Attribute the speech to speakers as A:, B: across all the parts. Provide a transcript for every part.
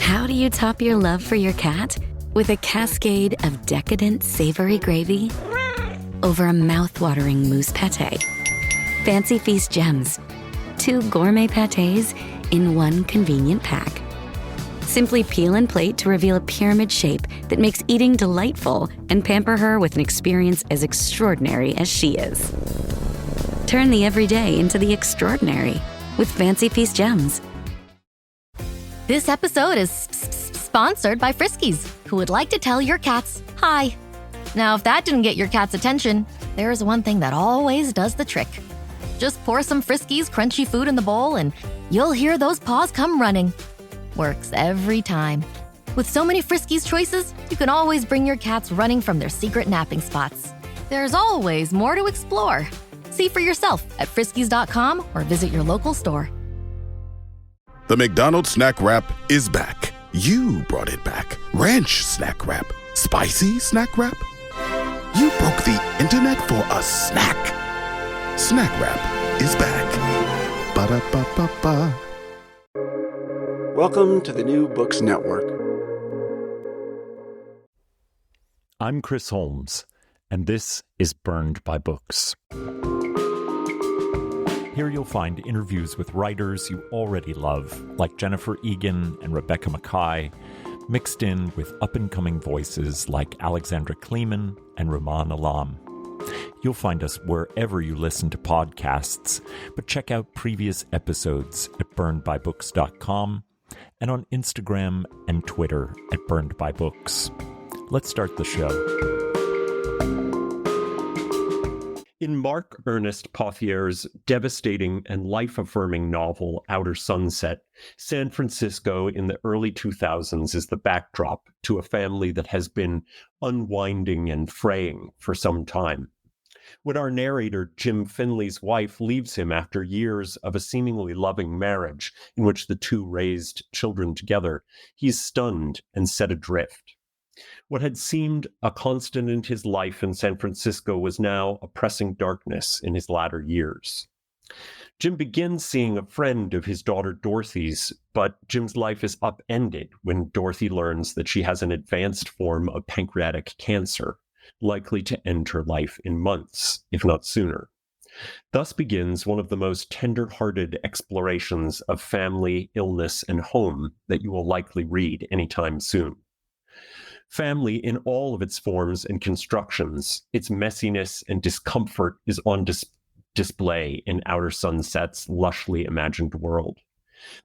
A: How do you top your love for your cat? With a cascade of decadent savory gravy over a mouth-watering mousse pâté. Fancy Feast gems. 2 gourmet pâtés in one convenient pack. Simply peel and plate to reveal a pyramid shape that makes eating delightful and pamper her with an experience as extraordinary as she is. Turn the everyday into the extraordinary with Fancy Feast gems.
B: This episode is sponsored by Friskies, who would like to tell your cats hi. Now, if that didn't get your cat's attention, there is one thing that always does the trick. Just pour some Friskies crunchy food in the bowl and you'll hear those paws come running. Works every time. With so many Friskies choices, you can always bring your cats running from their secret napping spots. There's always more to explore. See for yourself at friskies.com or visit your local store.
C: The McDonald's Snack Wrap is back. You brought it back. Ranch Snack Wrap. Spicy Snack Wrap. You broke the internet for a snack. Snack Wrap is back. Ba-da-ba-ba-ba.
D: Welcome to the New Books Network.
E: I'm Chris Holmes, and this is Burned by Books. Here you'll find interviews with writers you already love, like Jennifer Egan and Rebecca Mackay, mixed in with up-and-coming voices like Alexandra Kleeman and Rumaan Alam. You'll find us wherever you listen to podcasts, but check out previous episodes at burnedbybooks.com and on Instagram and Twitter at burnedbybooks. Let's start the show. In Mark Ernest Pothier's devastating and life-affirming novel Outer Sunset, San Francisco in the early 2000s is the backdrop to a family that has been unwinding and fraying for some time. When our narrator, Jim Finley's wife, leaves him after years of a seemingly loving marriage in which the two raised children together, he's stunned and set adrift. What had seemed a constant in his life in San Francisco was now a pressing darkness in his latter years. Jim begins seeing a friend of his daughter Dorothy's, but Jim's life is upended when Dorothy learns that she has an advanced form of pancreatic cancer, likely to end her life in months, if not sooner. Thus begins one of the most tender-hearted explorations of family, illness, and home that you will likely read anytime soon. Family in all of its forms and constructions, its messiness and discomfort is on display in Outer Sunset's lushly imagined world.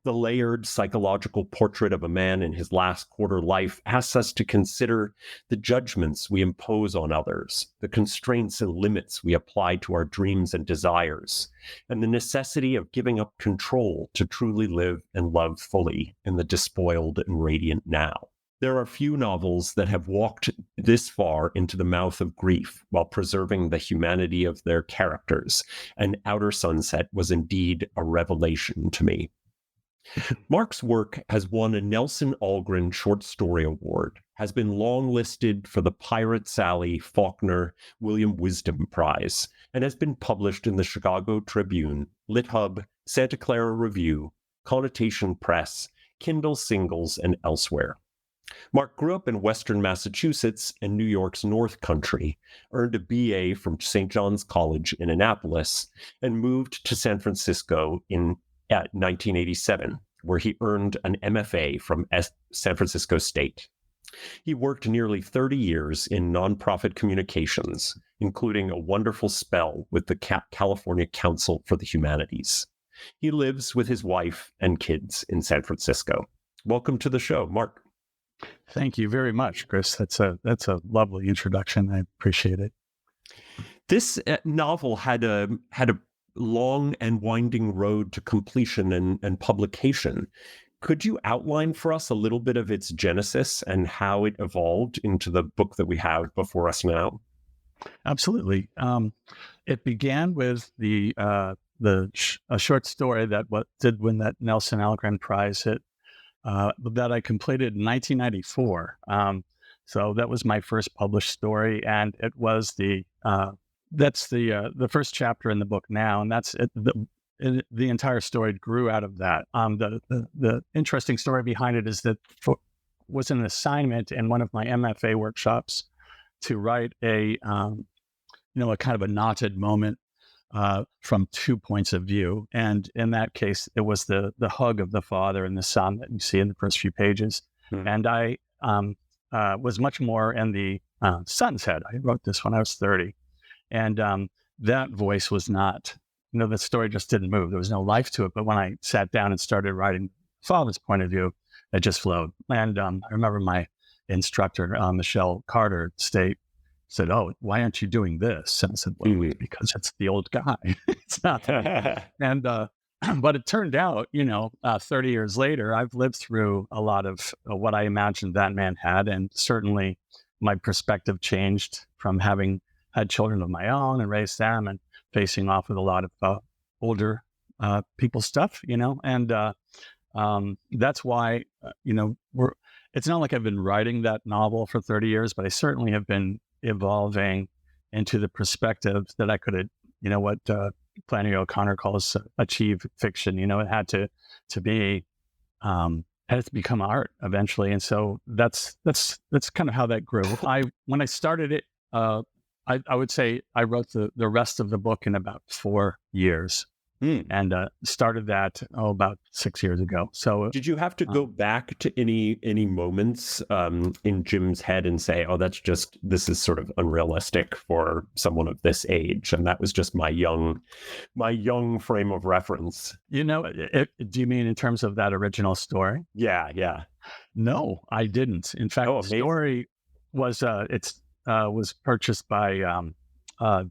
E: The layered psychological portrait of a man in his last quarter life asks us to consider the judgments we impose on others, the constraints and limits we apply to our dreams and desires, and the necessity of giving up control to truly live and love fully in the despoiled and radiant now. There are few novels that have walked this far into the mouth of grief while preserving the humanity of their characters, and Outer Sunset was indeed a revelation to me. Mark's work has won a Nelson Algren Short Story Award, has been longlisted for the Pirate Sally Faulkner William Wisdom Prize, and has been published in the Chicago Tribune, LitHub, Santa Clara Review, Connotation Press, Kindle Singles, and elsewhere. Mark grew up in Western Massachusetts and New York's North Country, earned a BA from St. John's College in Annapolis, and moved to San Francisco in 1987, where he earned an MFA from San Francisco State. He worked nearly 30 years in nonprofit communications, including a wonderful spell with the California Council for the Humanities. He lives with his wife and kids in San Francisco. Welcome to the show, Mark.
F: Thank you very much, Chris. That's a lovely introduction. I appreciate it.
E: This novel had a long and winding road to completion and publication. Could you outline for us a little bit of its genesis and how it evolved into the book that we have before us now?
F: Absolutely. It began with a short story that did win that Nelson Algren Prize that I completed in 1994. So that was my first published story, and it was that's the first chapter in the book now, and that's it. the entire story grew out of that. The interesting story behind it is that was an assignment in one of my MFA workshops to write a kind of a knotted moment from two points of view. And in that case, it was the hug of the father and the son that you see in the first few pages. And I was much more in the son's head. I wrote this when I was 30. And that voice was not, the story just didn't move. There was no life to it. But when I sat down and started writing father's point of view, it just flowed. And I remember my instructor, Michelle Carter, said, "Oh, why aren't you doing this?" And I said, "Well, because it's the old guy." It's not. And but it turned out, 30 years later, I've lived through a lot of what I imagined that man had, and certainly my perspective changed from having had children of my own and raised them, and facing off with a lot of older people stuff, and that's why, it's not like I've been writing that novel for 30 years, but I certainly have been evolving into the perspective that I could, what Flannery O'Connor calls achieve fiction. It had to be, had to become art eventually. And so that's kind of how that grew. When I started it, I would say I wrote the rest of the book in about 4 years. And started that about 6 years ago. So
E: did you have to go back to any moments in Jim's head and say, "Oh, this is sort of unrealistic for someone of this age," and that was just my young frame of reference?
F: do you mean in terms of that original story?
E: Yeah.
F: No, I didn't. In fact, the story was was purchased by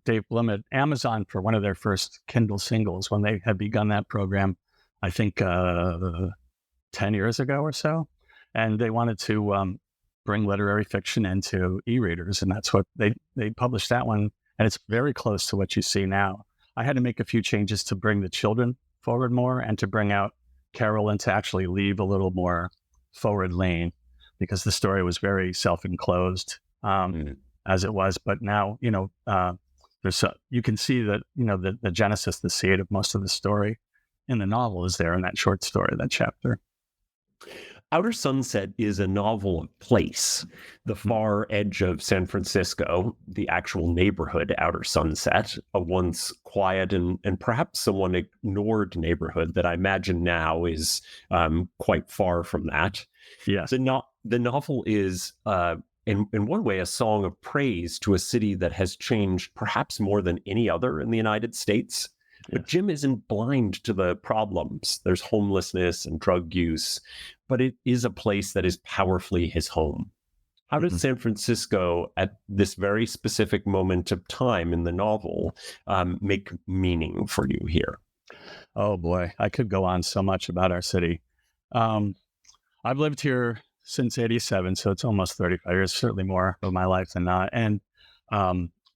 F: Dave Blum at Amazon for one of their first Kindle Singles when they had begun that program, I think 10 years ago or so. And they wanted to bring literary fiction into e-readers. And that's what they published that one. And it's very close to what you see now. I had to make a few changes to bring the children forward more and to bring out Carol and to actually leave a little more forward lane, because the story was very self-enclosed. As it was, but now, you can see that, the genesis, the seed of most of the story in the novel is there in that short story, that chapter.
E: Outer Sunset is a novel of place, the far edge of San Francisco, the actual neighborhood, Outer Sunset, a once quiet and perhaps somewhat ignored neighborhood that I imagine now is quite far from that.
F: Yes.
E: The novel is in one way, a song of praise to a city that has changed perhaps more than any other in the United States. But Jim isn't blind to the problems. There's homelessness and drug use, but it is a place that is powerfully his home. How does San Francisco, at this very specific moment of time in the novel, make meaning for you here?
F: Oh, boy. I could go on so much about our city. I've lived here since 87, so it's almost 35 years, certainly more of my life than not. And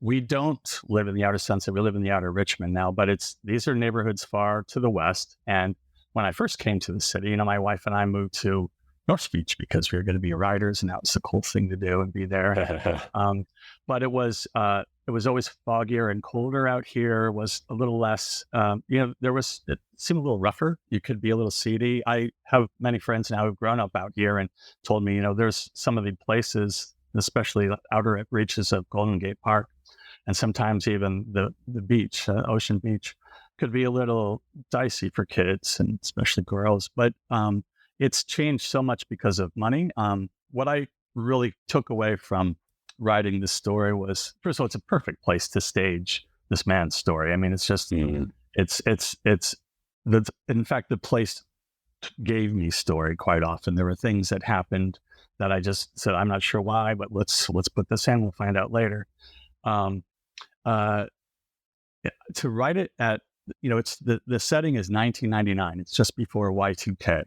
F: we don't live in the Outer Sunset. We live in the Outer Richmond now, but these are neighborhoods far to the west. And when I first came to the city, my wife and I moved to North Beach because we were going to be writers, and that was the cool thing to do and be there. But it was always foggier and colder out here. It was a little less, it seemed a little rougher. You could be a little seedy. I have many friends now who've grown up out here and told me, there's some of the places, especially the outer reaches of Golden Gate Park, and sometimes even the beach, Ocean Beach, could be a little dicey for kids and especially girls. But it's changed so much because of money. What I really took away from writing this story was, first of all, it's a perfect place to stage this man's story. I mean, it's just, in fact, the place gave me story quite often. There were things that happened that I just said, I'm not sure why, but let's put this in. We'll find out later. To write it at, it's the setting is 1999. It's just before Y2K,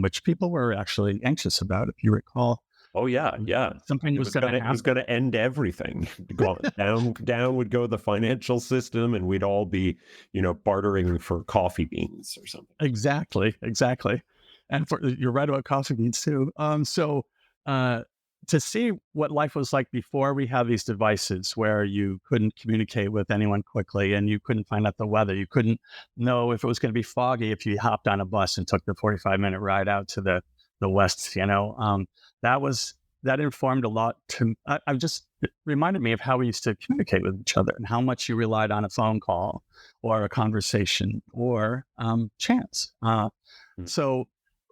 F: which people were actually anxious about, if you recall.
E: Oh yeah.
F: Something was going to happen.
E: It was going to end everything. Down would go the financial system, and we'd all be, bartering for coffee beans or something. Exactly.
F: And you're right about coffee beans too. So to see what life was like before we had these devices where you couldn't communicate with anyone quickly and you couldn't find out the weather. You couldn't know if it was going to be foggy if you hopped on a bus and took the 45-minute ride out to the west, that informed a lot it reminded me of how we used to communicate with each other and how much you relied on a phone call or a conversation or chance.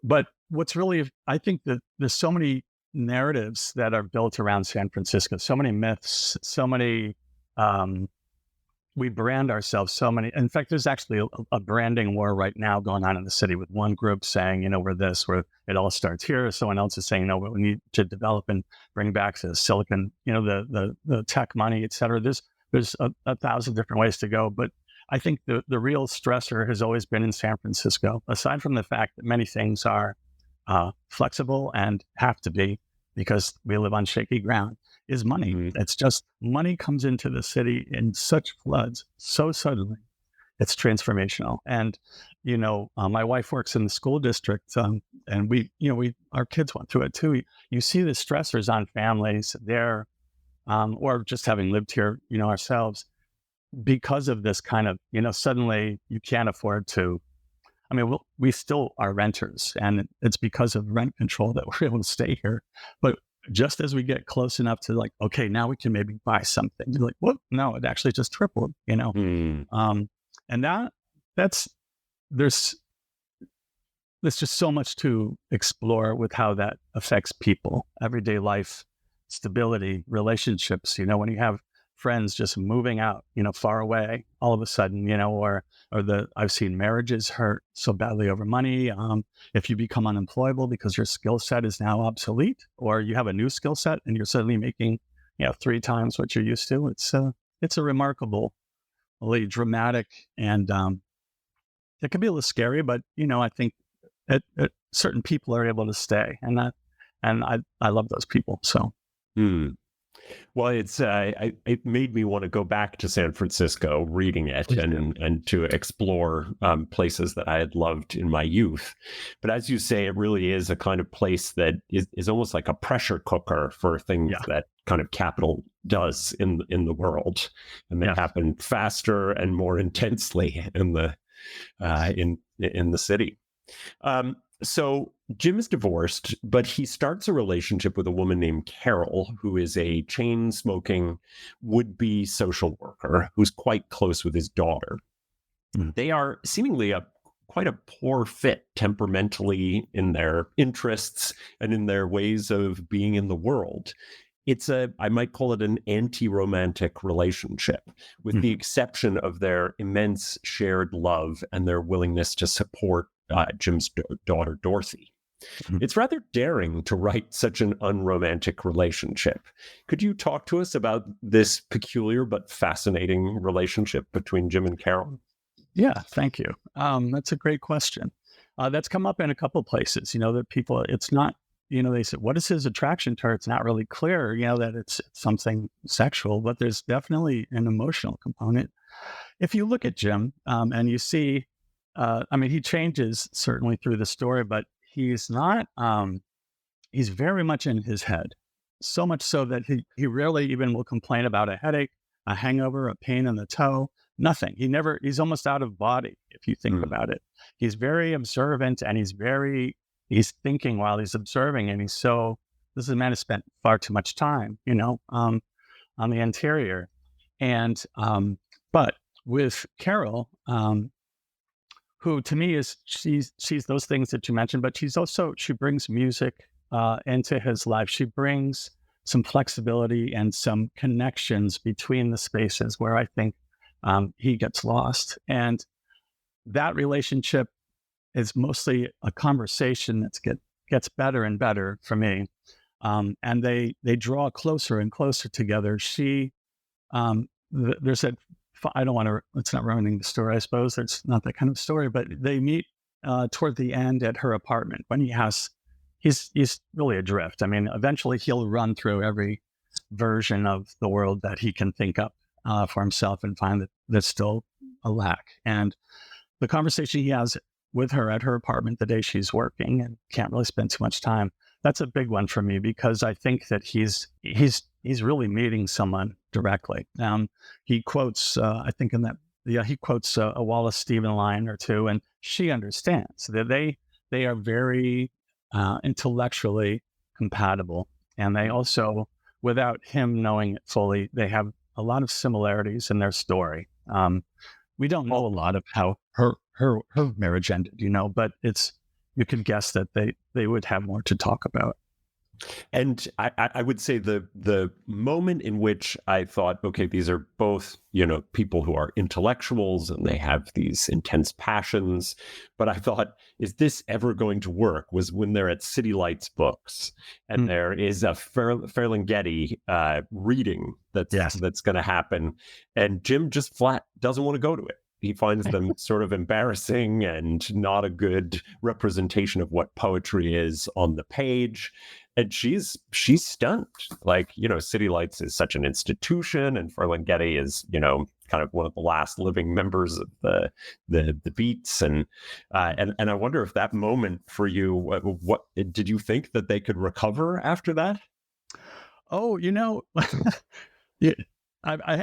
F: But what's really, I think that there's so many narratives that are built around San Francisco, so many myths, so many, we brand ourselves so many. In fact, there's actually a branding war right now going on in the city with one group saying, we're this, where it all starts here. Someone else is saying, no, but we need to develop and bring back the silicon, the tech money, et cetera. There's a thousand different ways to go. But I think the real stressor has always been in San Francisco, aside from the fact that many things are flexible and have to be because we live on shaky ground, is money. Mm-hmm. It's just money comes into the city in such floods so suddenly. It's transformational. And, my wife works in the school district, and our kids went through it too. You see the stressors on families there, or just having lived here, ourselves, because of this kind of, suddenly you can't afford to. We still are renters, and it's because of rent control that we're able to stay here. But just as we get close enough to okay, now we can maybe buy something, you're like, what? No, it actually just tripled, And there's just so much to explore with how that affects people, everyday life, stability, relationships. When you have friends just moving out, far away all of a sudden, I've seen marriages hurt so badly over money. If you become unemployable because your skill set is now obsolete, or you have a new skill set and you're suddenly making, 3 times what you're used to, it's a remarkable, really dramatic, and it can be a little scary, but I think certain people are able to stay, and I love those people. So.
E: Well, it made me want to go back to San Francisco, reading it and to explore places that I had loved in my youth. But as you say, it really is a kind of place that is almost like a pressure cooker for things that kind of capital does in the world, and they happen faster and more intensely in the city. So Jim is divorced, but he starts a relationship with a woman named Carol, who is a chain-smoking would-be social worker who's quite close with his daughter. Mm. They are seemingly quite a poor fit temperamentally in their interests and in their ways of being in the world. I might call it an anti-romantic relationship, with the exception of their immense shared love and their willingness to support Jim's daughter, Dorothy. Mm-hmm. It's rather daring to write such an unromantic relationship. Could you talk to us about this peculiar but fascinating relationship between Jim and Carol?
F: Yeah, thank you. That's a great question. That's come up in a couple places, that people, it's not, they said, what is his attraction to her? It's not really clear, that it's something sexual, but there's definitely an emotional component. If you look at Jim and you see, he changes certainly through the story, but he's not, he's very much in his head. So much so that he rarely even will complain about a headache, a hangover, a pain in the toe, nothing. He's almost out of body if you think about it. He's very observant, and he's thinking while he's observing. And this is a man who spent far too much time, on the interior. And, but with Carol, who to me she's those things that you mentioned, but she brings music into his life. She brings some flexibility and some connections between the spaces where I think he gets lost. And that relationship is mostly a conversation that gets better and better for me. And they draw closer and closer together. There's a, it's not ruining the story, I suppose. It's not that kind of story, but they meet toward the end at her apartment when he's really adrift. Eventually he'll run through every version of the world that he can think up for himself and find that there's still a lack. And the conversation he has with her at her apartment the day she's working and can't really spend too much time, that's a big one for me, because I think that he's really meeting someone directly. He quotes, I think in that, he quotes a Wallace Stephen line or two, and she understands that they are very intellectually compatible, and they also, without him knowing it fully, they have a lot of similarities in their story. We don't know a lot of how her marriage ended, but you can guess that they would have more to talk about.
E: And I would say the moment in which I thought, okay, these are both, people who are intellectuals and they have these intense passions, but I thought, is this ever going to work? Was when they're at City Lights Books and there is a Ferlinghetti reading that's going to happen, and Jim just flat doesn't want to go to it. He finds them sort of embarrassing and not a good representation of what poetry is on the page. And she's stunned. Like, City Lights is such an institution, and Ferlinghetti is, kind of one of the last living members of the Beats. And I wonder if that moment for you, what did you think that they could recover after that?
F: Oh, yeah.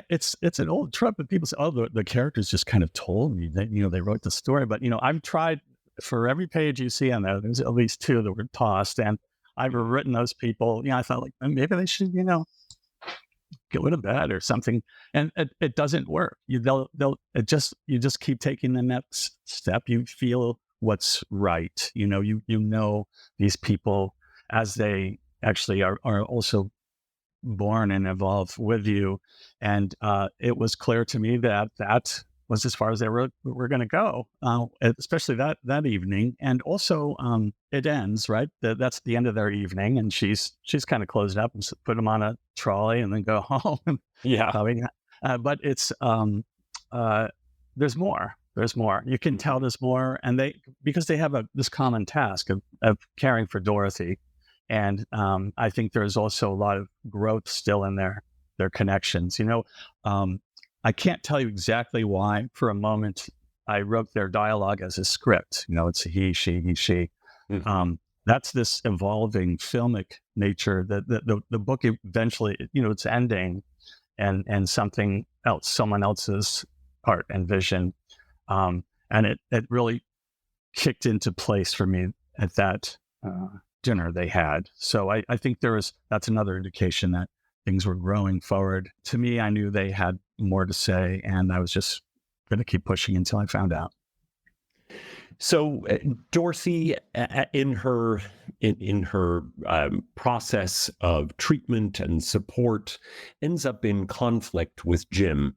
F: It's an old trope, but people say, "Oh, the characters just kind of told me that they wrote the story." But I've tried, for every page you see on there, there's at least two that were tossed, and I've written those people. I thought, like, maybe they should go to bed or something, and it doesn't work. You just keep taking the next step. You feel what's right. You know these people as they actually are also born and evolve with you, and it was clear to me that was as far as they were going to go, especially that evening. And also it ends right, that's the end of their evening, and she's kind of closed up and put them on a trolley and then go home. But it's there's more. You can tell there's more, and because they have this common task of caring for Dorothy. And I think there's also a lot of growth still in their connections. I can't tell you exactly why. For a moment, I wrote their dialogue as a script. It's a he, she. Mm-hmm. That's this evolving filmic nature that the book eventually, it's ending, and something else, someone else's art and vision, and it really kicked into place for me at that dinner they had. So I think that's another indication that things were growing forward. To me, I knew they had more to say, and I was just going to keep pushing until I found out.
E: So Dorothy, in her process of treatment and support, ends up in conflict with Jim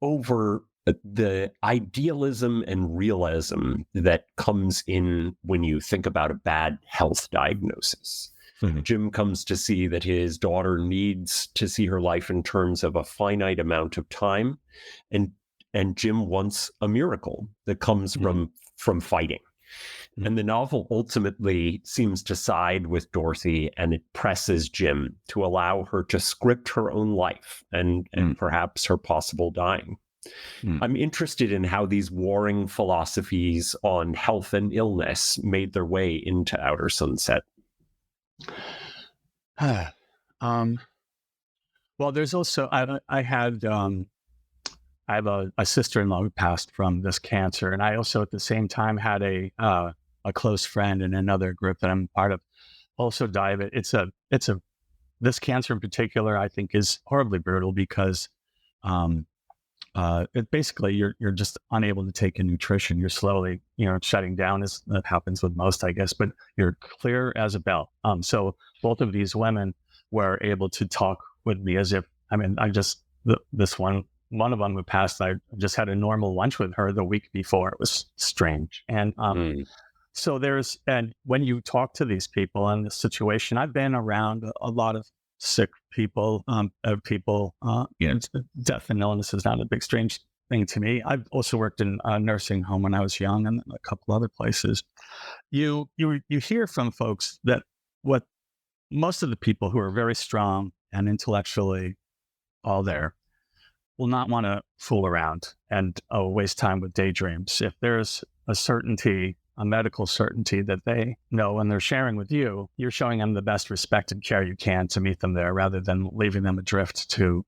E: over the idealism and realism that comes in when you think about a bad health diagnosis. Mm-hmm. Jim comes to see that his daughter needs to see her life in terms of a finite amount of time, and Jim wants a miracle that comes from fighting. Mm-hmm. And the novel ultimately seems to side with Dorothy, and it presses Jim to allow her to script her own life and perhaps her possible dying. I'm interested in how these warring philosophies on health and illness made their way into Outer Sunset.
F: Well, there's also I have a sister-in-law who passed from this cancer, and I also at the same time had a close friend in another group that I'm part of also die of it. This cancer in particular, I think, is horribly brutal because it basically you're just unable to take in nutrition. You're slowly, shutting down, as that happens with most, I guess, but you're clear as a bell. So both of these women were able to talk with me as if, this one of them who passed, I just had a normal lunch with her the week before. It was strange. And so and when you talk to these people in this situation, I've been around a lot of sick people, death and illness is not a big strange thing to me. I've also worked in a nursing home when I was young and a couple other places. You hear from folks that what most of the people who are very strong and intellectually all there will not want to fool around and waste time with daydreams. If there's a certainty a medical certainty that they know when they're sharing with you, you're showing them the best respect and care you can to meet them there rather than leaving them adrift to,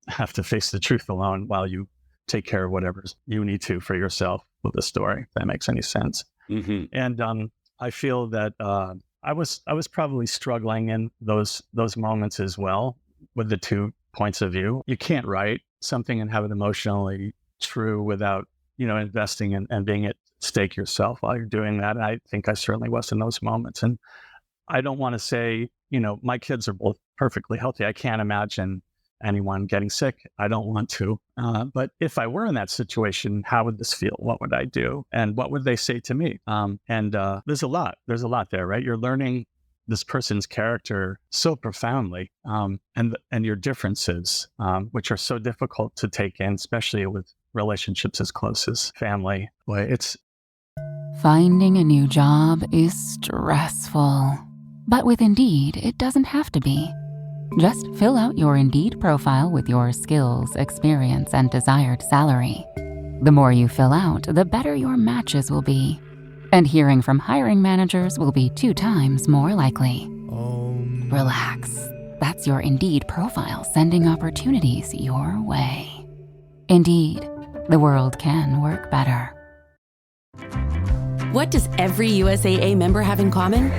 F: have to face the truth alone while you take care of whatever you need to for yourself with the story, if that makes any sense.
E: Mm-hmm.
F: And I feel that I was probably struggling in those moments as well with the two points of view. You can't write something and have it emotionally true without, investing and being at stake yourself while you're doing that. And I think I certainly was in those moments. And I don't want to say, my kids are both perfectly healthy. I can't imagine anyone getting sick. I don't want to. But if I were in that situation, how would this feel? What would I do? And what would they say to me? And there's a lot there, right? You're learning this person's character so profoundly, and your differences, which are so difficult to take in, especially with relationships as close as family. Boy, it's
G: Finding a new job is stressful. But with Indeed, it doesn't have to be. Just fill out your Indeed profile with your skills, experience, and desired salary. The more you fill out, the better your matches will be. And hearing from hiring managers will be 2 times more likely. Relax. That's your Indeed profile sending opportunities your way. Indeed, the world can work better.
H: What does every USAA member have in common?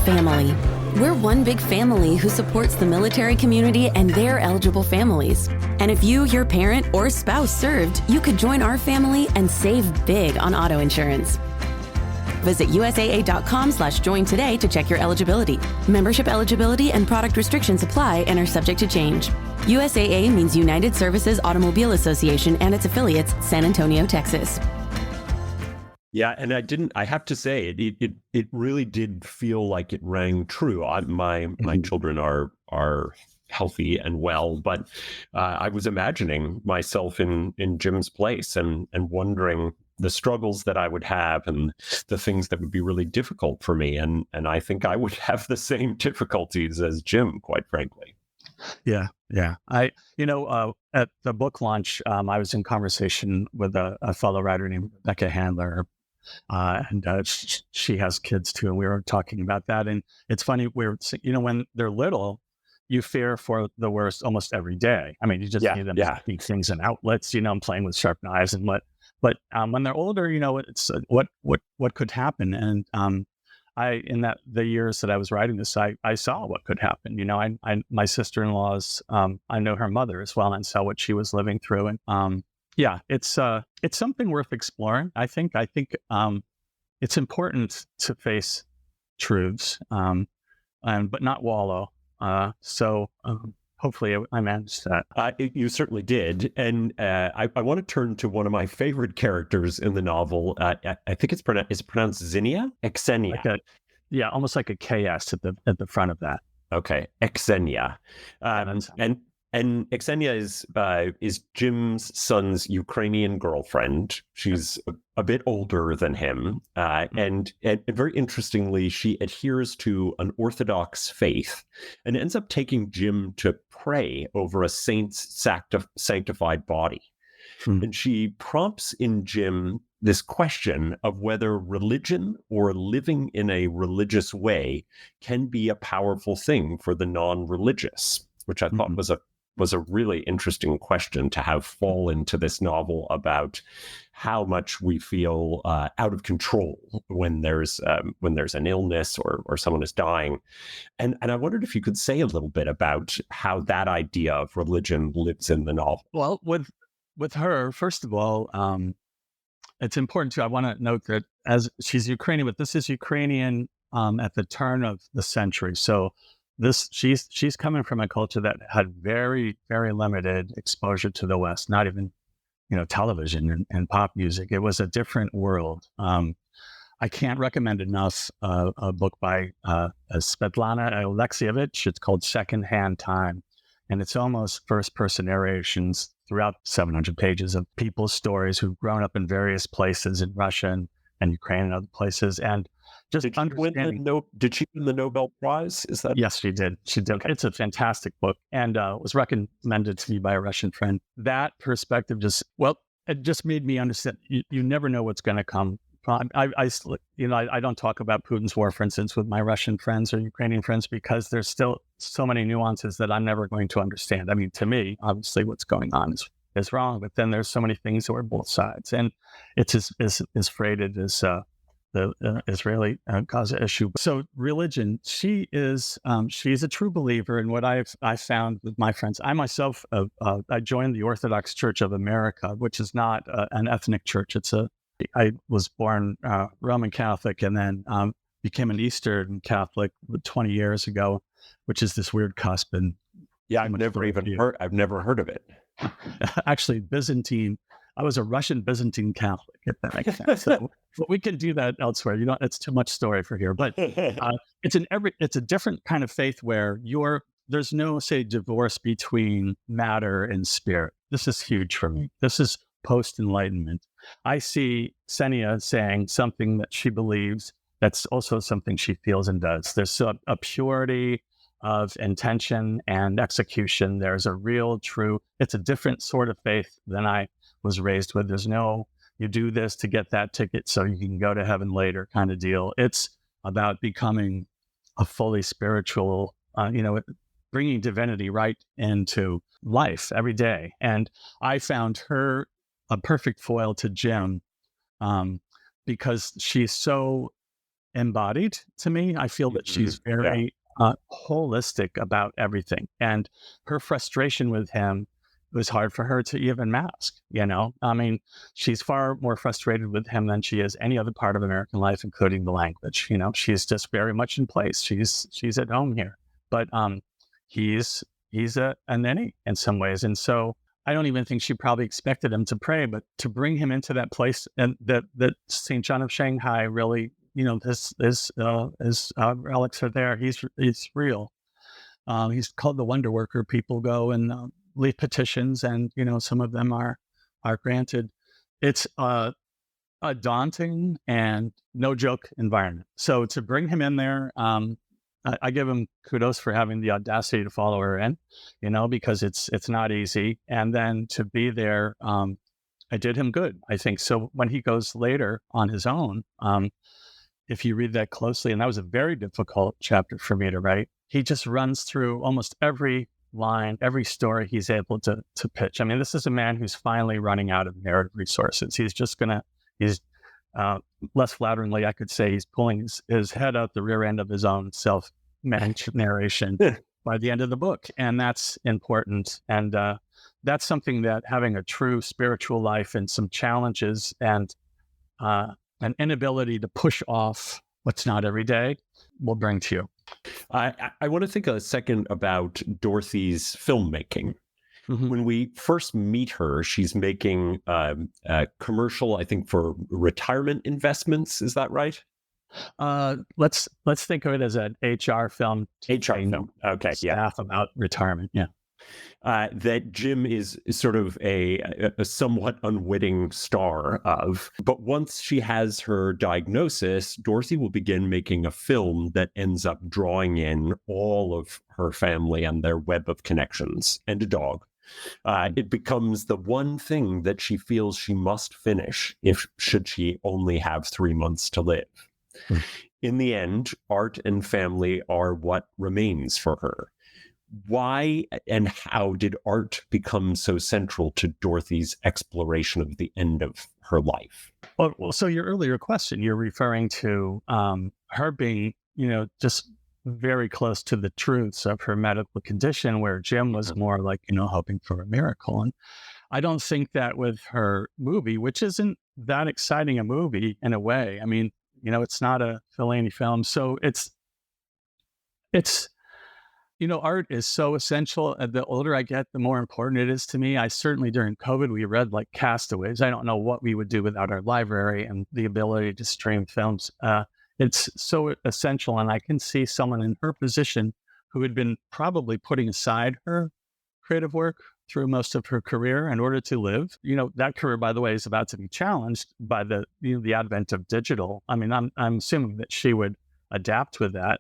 H: Family. We're one big family who supports the military community and their eligible families. And if you, your parent, or spouse served, you could join our family and save big on auto insurance. Visit USAA.com/join today to check your eligibility. Membership eligibility and product restrictions apply and are subject to change. USAA means United Services Automobile Association and its affiliates, San Antonio, Texas.
E: Yeah, and I have to say, it really did feel like it rang true. My children are healthy and well, but I was imagining myself in Jim's place and wondering the struggles that I would have and the things that would be really difficult for me. And I think I would have the same difficulties as Jim, quite frankly.
F: Yeah. At the book launch, I was in conversation with a fellow writer named Rebecca Handler, and she has kids too, and we were talking about that. And it's funny, when they're little, you fear for the worst almost every day. I mean, you just need them to speak things in outlets, and playing with sharp knives and what. But when they're older, it's what could happen. And in the years that I was writing this, I saw what could happen. My sister-in-law's, I know her mother as well, and saw what she was living through. And it's something worth exploring. I think it's important to face truths, but not wallow. Hopefully I managed that.
E: You certainly did. And I want to turn to one of my favorite characters in the novel. I think it's pronounced Zinnia? Xenia.
F: Almost like a KS at the front of that.
E: Okay, Xenia. And Xenia is Jim's son's Ukrainian girlfriend. She's a bit older than him. And very interestingly, she adheres to an Orthodox faith and ends up taking Jim to pray over a saint's sanctified body. And she prompts in Jim this question of whether religion or living in a religious way can be a powerful thing for the non-religious, which I thought was a really interesting question to have fall into this novel about how much we feel out of control when there's an illness or someone is dying. And I wondered if you could say a little bit about how that idea of religion lives in the novel.
F: Well, with her, first of all, it's important I want to note that as she's Ukrainian, but this is Ukrainian at the turn of the century. So she's coming from a culture that had very, very limited exposure to the West, not even, television and pop music. It was a different world. I can't recommend enough a book by Svetlana Alexievich. It's called Secondhand Time. And it's almost first-person narrations throughout 700 pages of people's stories who've grown up in various places in Russia and Ukraine and other places. And just
E: did she win the Nobel Prize? Is that?
F: Yes, she did. She did. Okay. It's a fantastic book, and was recommended to me by a Russian friend. That perspective it just made me understand. You never know what's going to come I don't talk about Putin's war, for instance, with my Russian friends or Ukrainian friends, because there's still so many nuances that I'm never going to understand. I mean, to me, obviously what's going on is wrong, but then there's so many things that are both sides. And it's as freighted as the Israeli Gaza issue. So religion, she's a true believer in what I found with my friends. I myself, I joined the Orthodox Church of America, which is not an ethnic church. I was born Roman Catholic and then became an Eastern Catholic 20 years ago, which is this weird cusp. And
E: yeah, I've never heard of it.
F: Actually, Byzantine. I was a Russian Byzantine Catholic, if that makes sense. So, but we can do that elsewhere. It's too much story for here. But it's a different kind of faith where there's no, say, divorce between matter and spirit. This is huge for me. This is post-enlightenment. I see Senia saying something that she believes that's also something she feels and does. There's a purity of intention and execution. There's a real, true, it's a different sort of faith than I was raised with. There's no, you do this to get that ticket so you can go to heaven later kind of deal. It's about becoming a fully spiritual, bringing divinity right into life every day. And I found her a perfect foil to Jim because she's so embodied to me. I feel that she's very holistic about everything. And her frustration with him, it was hard for her to even mask, I mean, she's far more frustrated with him than she is any other part of American life, including the language. She's just very much in place. She's at home here, but he's a ninny in some ways. And so I don't even think she probably expected him to pray, but to bring him into that place, and that St. John of Shanghai really, his relics are there. He's real. He's called the Wonder Worker. People go and leave petitions, and some of them are granted. It's a daunting and no joke environment. So to bring him in there, I give him kudos for having the audacity to follow her in, because it's not easy. And then to be there, I did him good, I think. So when he goes later on his own, if you read that closely, and that was a very difficult chapter for me to write, he just runs through almost every line, every story he's able to pitch. I mean, this is a man who's finally running out of narrative resources. He's less flatteringly, I could say, he's pulling his head out the rear end of his own self-managed narration by the end of the book. And that's important. And that's something that having a true spiritual life and some challenges and an inability to push off what's not every day will bring to you.
E: I want to think a second about Dorothy's filmmaking. Mm-hmm. When we first meet her, she's making a commercial, I think, for retirement investments. Is that right?
F: Let's think of it as an HR film.
E: HR film. Okay.
F: Staff about retirement. Yeah.
E: That Jim is sort of a somewhat unwitting star of. But once she has her diagnosis, Dorothy will begin making a film that ends up drawing in all of her family and their web of connections and a dog. It becomes the one thing that she feels she must finish should she only have 3 months to live. In the end, art and family are what remains for her. Why and how did art become so central to Dorothy's exploration of the end of her life?
F: Well, so your earlier question, you're referring to her being, just very close to the truths of her medical condition, where Jim was more like, hoping for a miracle. And I don't think that with her movie, which isn't that exciting a movie in a way. I mean, it's not a Fellini film. So it's art is so essential. The older I get, the more important it is to me. I certainly, during COVID, we read like Castaways. I don't know what we would do without our library and the ability to stream films. It's so essential. And I can see someone in her position who had been probably putting aside her creative work through most of her career in order to live. That career, by the way, is about to be challenged by the advent of digital. I mean, I'm assuming that she would adapt with that.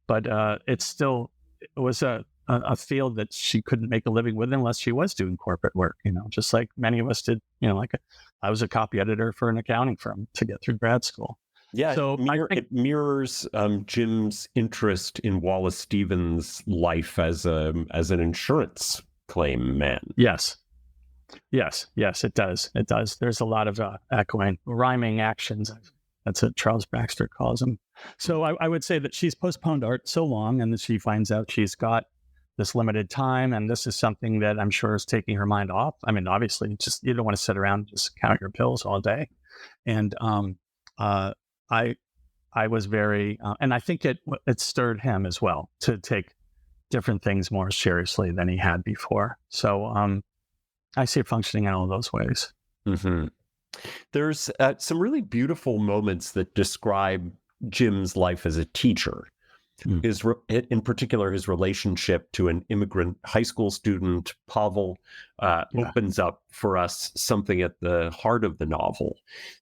F: But it was a a field that she couldn't make a living with unless she was doing corporate work, just like many of us did. I was a copy editor for an accounting firm to get through grad school.
E: Yeah,
F: So
E: it mirrors Jim's interest in Wallace Stevens' life as an insurance claim man.
F: Yes, it does. It does. There's a lot of echoing, rhyming actions. That's what Charles Baxter calls them. So I would say that she's postponed art so long, and that she finds out she's got this limited time, and this is something that I'm sure is taking her mind off. I mean, obviously, just you don't want to sit around and just count your pills all day. And I was very, and I think it stirred him as well to take different things more seriously than he had before. So I see it functioning in all those ways.
E: Mm-hmm. There's some really beautiful moments that describe Jim's life as a teacher. In particular, his relationship to an immigrant high school student, Pavel, opens up for us something at the heart of the novel,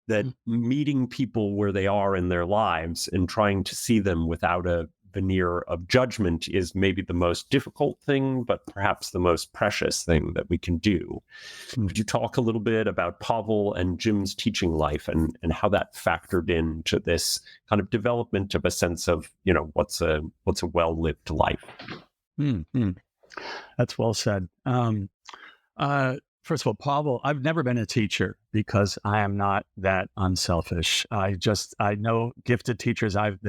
E: that meeting people where they are in their lives and trying to see them without a veneer of judgment is maybe the most difficult thing, but perhaps the most precious thing that we can do. Could you talk a little bit about Pavel and Jim's teaching life and how that factored into this kind of development of a sense of, what's a well-lived life?
F: That's well said. First of all, Pavel, I've never been a teacher because I am not that unselfish. I know gifted teachers I've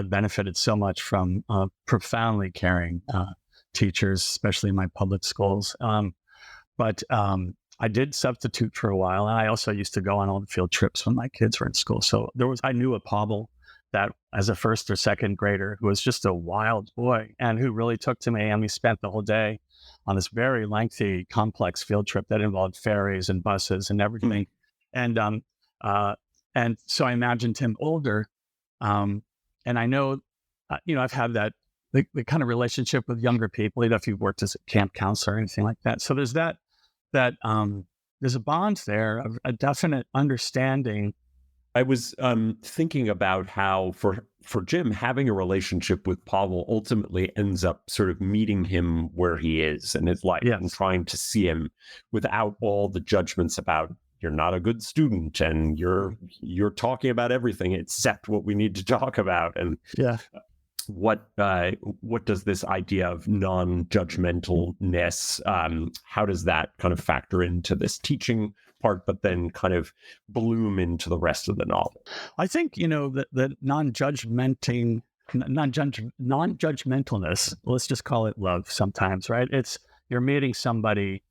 F: benefited so much from profoundly caring teachers, especially in my public schools. But I did substitute for a while, and I also used to go on all the field trips when my kids were in school. So I knew a Pavel that as a first or second grader who was just a wild boy and who really took to me. And we spent the whole day on this very lengthy, complex field trip that involved ferries and buses and everything. And so I imagined him older. And I know, I've had that the kind of relationship with younger people, if you've worked as a camp counselor or anything like that. So there's that there's a bond there, of a definite understanding.
E: I was thinking about how for Jim, having a relationship with Pavel ultimately ends up sort of meeting him where he is in his life and trying to see him without all the judgments about, you're not a good student and you're talking about everything except what we need to talk about. And what does this idea of non-judgmentalness, how does that kind of factor into this teaching part, but then kind of bloom into the rest of the novel?
F: I think, that non-judgmentalness, let's just call it love sometimes, right? It's you're meeting somebody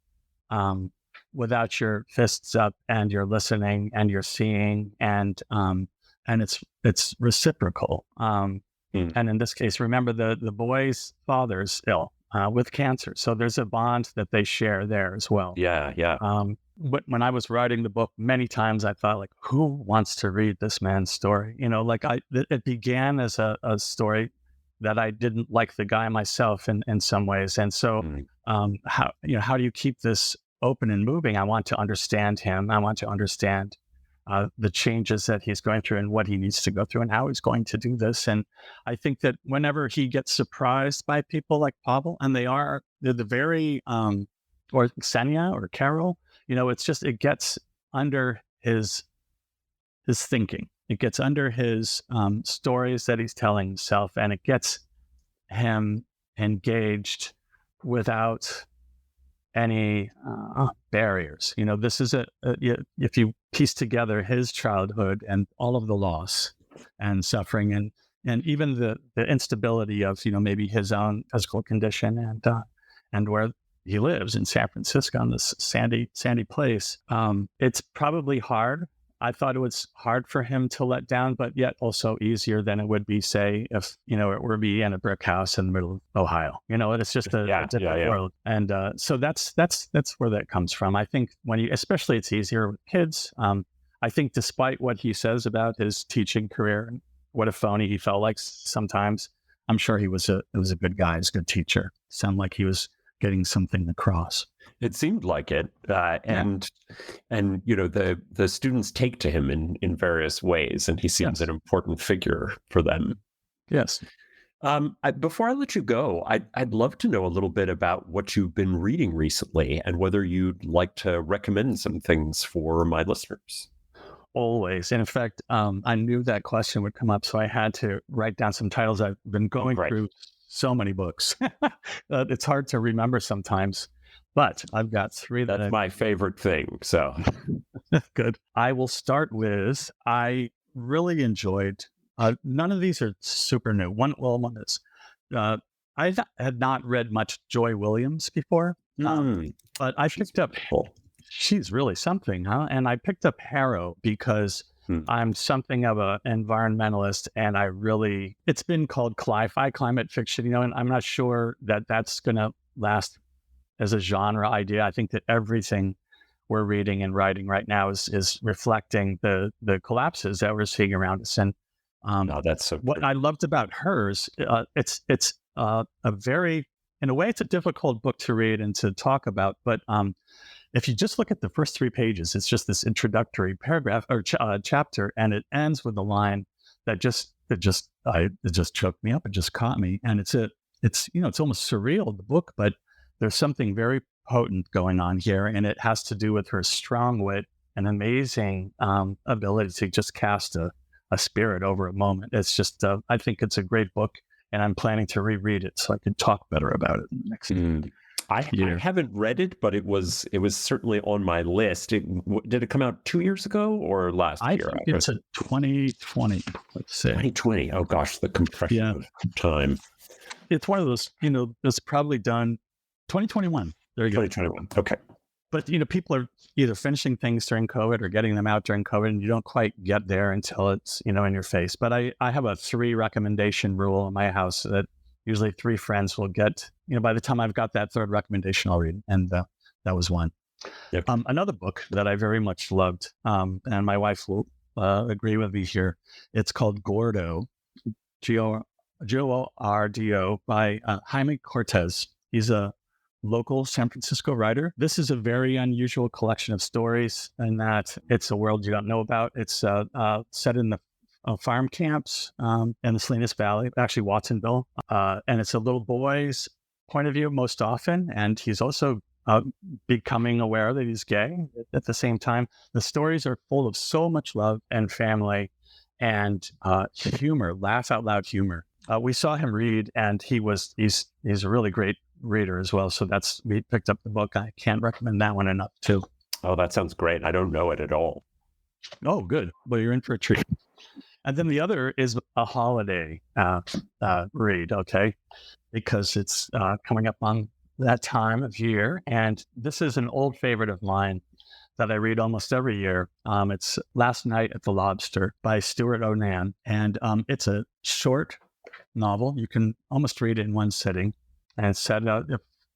F: without your fists up, and you're listening and you're seeing, and it's reciprocal. And in this case, remember the boy's father's ill with cancer, so there's a bond that they share there as well. But when I was writing the book, many times I thought, like, who wants to read this man's story? It began as a story that I didn't like the guy myself in some ways, and so how do you keep this open and moving? I want to understand him. I want to understand the changes that he's going through and what he needs to go through and how he's going to do this. And I think that whenever he gets surprised by people like Pavel, and they're the very, or Ksenia or Carol, it gets under his thinking. It gets under his stories that he's telling himself, and it gets him engaged without any barriers. This is if you piece together his childhood and all of the loss and suffering and even the instability of maybe his own physical condition and where he lives in San Francisco on this sandy place, it's probably hard. I thought it was hard for him to let down, but yet also easier than it would be, say, if it were me in a brick house in the middle of Ohio. It's just a different world, and so that's where that comes from. I think especially it's easier with kids. I think despite what he says about his teaching career and what a phony he felt like sometimes, I'm sure he was a good guy, he's a good teacher. Sounded like he was getting something across.
E: It seemed like it, and the students take to him in various ways, and he seems an important figure for them.
F: Yes.
E: Before I let you go, I'd love to know a little bit about what you've been reading recently and whether you'd like to recommend some things for my listeners.
F: Always. In fact, I knew that question would come up, so I had to write down some titles. I've been going through so many books. It's hard to remember sometimes, but I've got three that
E: That's my favorite thing. So
F: good. I will start with, I really enjoyed, none of these are super new. One is, I had not read much Joy Williams before, but I picked up, she's really something, huh? And I picked up Harrow because I'm something of an environmentalist, and it's been called cli-fi, climate fiction, and I'm not sure that that's going to last as a genre idea. I think that everything we're reading and writing right now is reflecting the collapses that we're seeing around us. And
E: that's so
F: what I loved about hers, it's a very, in a way, it's a difficult book to read and to talk about, but if you just look at the first 3 pages, it's just this introductory paragraph or chapter, and it ends with a line that just choked me up. It just caught me, and it's almost surreal, the book, but there's something very potent going on here, and it has to do with her strong wit and amazing ability to just cast a spirit over a moment. It's just, I think it's a great book, and I'm planning to reread it so I can talk better about it in the next year.
E: I haven't read it, but it was certainly on my list. Did it come out 2 years ago or last year?
F: I think it's a 2020. Let's say
E: 2020. Oh gosh, the compression of time.
F: It's one of those. It's probably done 2021. There you go.
E: 2021. Okay.
F: But people are either finishing things during COVID or getting them out during COVID, and you don't quite get there until it's in your face. But I have a 3 recommendation rule in my house that usually 3 friends will get, by the time I've got that 3rd recommendation, I'll read. And that was one. Yep. Another book that I very much loved, and my wife will agree with me here, it's called Gordo, Gordo, by Jaime Cortez. He's a local San Francisco writer. This is a very unusual collection of stories in that it's a world you don't know about. It's set in the farm camps in the Salinas Valley, actually Watsonville. And it's a little boy's point of view most often. And he's also becoming aware that he's gay at the same time. The stories are full of so much love and family and humor, laugh out loud humor. We saw him read, and he's a really great reader as well. So we picked up the book. I can't recommend that one enough too.
E: Oh, that sounds great. I don't know it at all.
F: Oh, good. Well, you're in for a treat. And then the other is a holiday read, okay? Because it's coming up on that time of year. And this is an old favorite of mine that I read almost every year. It's Last Night at the Lobster by Stuart Onan. And it's a short novel. You can almost read it in one sitting. And it's set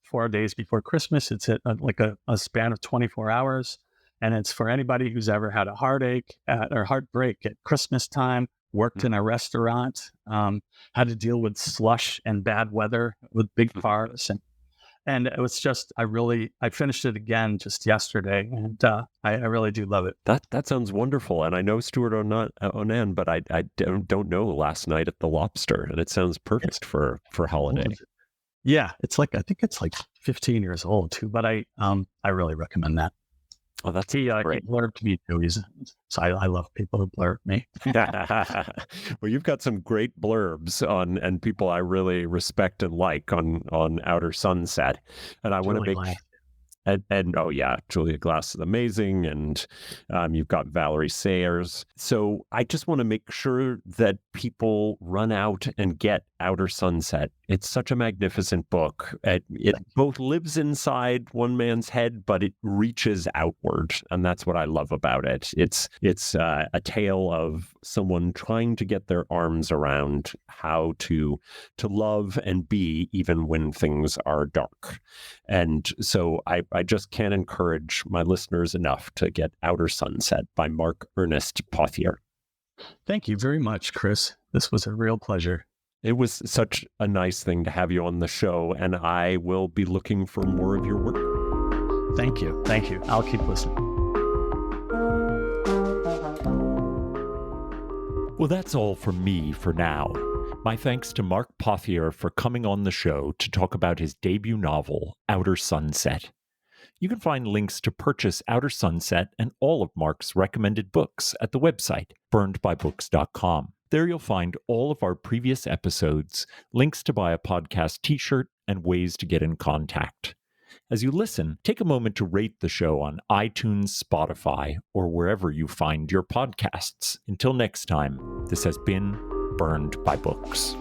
F: 4 days before Christmas. It's like a span of 24 hours. And it's for anybody who's ever had a heartache or heartbreak at Christmas time, worked in a restaurant, had to deal with slush and bad weather with big cars. And it was just, I finished it again just yesterday. And I really do love it.
E: That sounds wonderful. And I know Stuart Onan, but I don't know Last Night at the Lobster. And it sounds perfect for holiday.
F: Yeah, I think it's like 15 years old too, but I really recommend that.
E: Oh, that's great.
F: He blurbed me too. So I love people who blurb me.
E: Well, you've got some great blurbs and people I really respect and like on Outer Sunset, and I want to make. And oh yeah, Julia Glass is amazing, and you've got Valerie Sayers. So I just want to make sure that people run out and get Outer Sunset. It's such a magnificent book. It both lives inside one man's head, but it reaches outward, and that's what I love about it. It's a tale of someone trying to get their arms around how to love and be even when things are dark. And so I just can't encourage my listeners enough to get Outer Sunset by Ernest Pothier.
F: Thank you very much, Chris. This was a real pleasure.
E: It was such a nice thing to have you on the show, and I will be looking for more of your work.
F: Thank you. Thank you. I'll keep listening.
E: Well, that's all from me for now. My thanks to Mark Pothier for coming on the show to talk about his debut novel, Outer Sunset. You can find links to purchase Outer Sunset and all of Mark's recommended books at the website, burnedbybooks.com. There you'll find all of our previous episodes, links to buy a podcast t-shirt, and ways to get in contact. As you listen, take a moment to rate the show on iTunes, Spotify, or wherever you find your podcasts. Until next time, this has been Burned by Books.